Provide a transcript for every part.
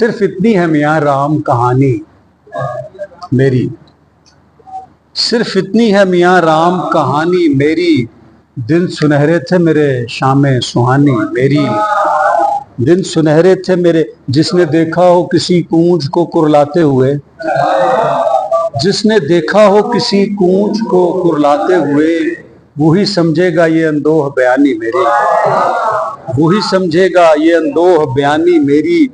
सिर्फ इतनी है मियाँ राम कहानी मेरी, सिर्फ इतनी है मियाँ राम कहानी मेरी। दिन सुनहरे थे मेरे शामे सुहानी मेरी, दिन सुनहरे थे मेरे। जिसने देखा हो किसी कूंज को कुरलाते हुए, जिसने देखा हो किसी कूंज को कुरलाते हुए, वही समझेगा ये अंदोह बयानी मेरी, वही समझेगा ये अंदोह बयानी मेरी।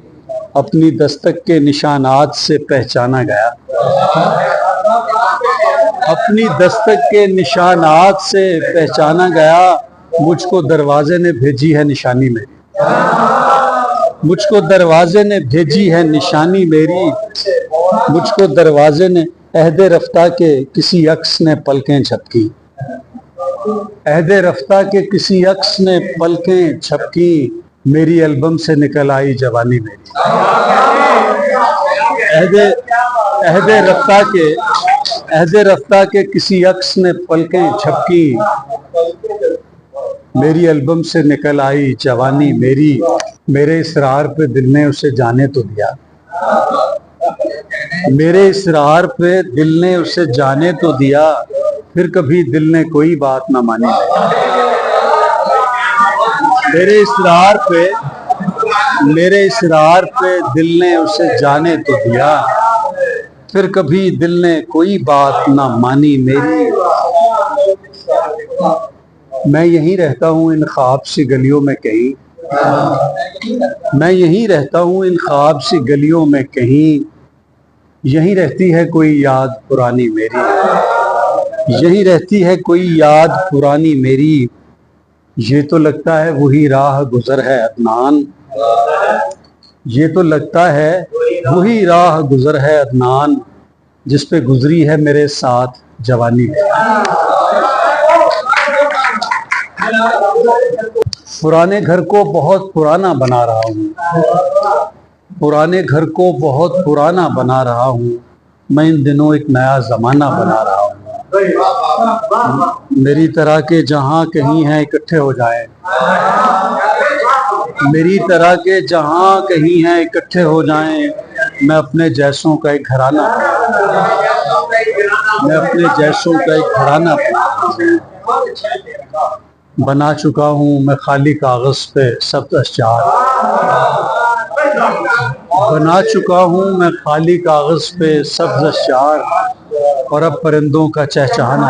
अपनी दस्तक के निशानात से पहचाना गया, अपनी दस्तक के निशानात से पहचाना गया। मुझको दरवाजे ने भेजी है निशानी मेरी, मुझको दरवाजे ने भेजी है निशानी मेरी। मुझको दरवाजे ने अहदे रफ्ता के किसी अक्स ने पलकें झपकी, अहदे रफ्ता के किसी अक्स ने पलकें झपकी। मेरी एल्बम से निकल आई जवानी मेरी, अहदे रफ्ता के किसी अक्स ने पलकें झपकी। मेरी एल्बम से निकल आई जवानी मेरी। मेरे इसरार पे दिल ने उसे जाने तो दिया, मेरे इसरार पे दिल ने उसे जाने तो दिया। फिर कभी दिल ने कोई बात ना मानी। मेरे इसरार पे दिल ने उसे जाने तो दिया। फिर कभी दिल ने कोई बात ना मानी मेरी। मैं यहीं रहता हूँ इन ख्वाब सी गलियों में कहीं, मैं यहीं रहता हूँ इन ख्वाब सी गलियों में कहीं। यहीं रहती है कोई याद पुरानी मेरी, यहीं रहती है कोई याद पुरानी मेरी। ये तो लगता है वही राह गुजर है अदनान, ये तो लगता है वही राह गुजर है अदनान, जिस पे गुजरी है मेरे साथ जवानी में। पुराने घर को बहुत पुराना बना रहा हूँ, पुराने घर को बहुत पुराना बना रहा हूँ। मैं इन दिनों एक नया जमाना बना रहा हूँ। मेरी तरह के जहां कहीं हैं इकट्ठे हो जाएं, मेरी तरह के जहां कहीं हैं इकट्ठे हो जाएं। मैं अपने जैसों का एक घराना, मैं अपने जैसों का एक घराना बना चुका हूँ। मैं खाली कागज पे सब्ज़ अशजार बना चुका हूँ, मैं खाली कागज पे सब्ज़ अशजार। और अब परिंदों का चहचहाना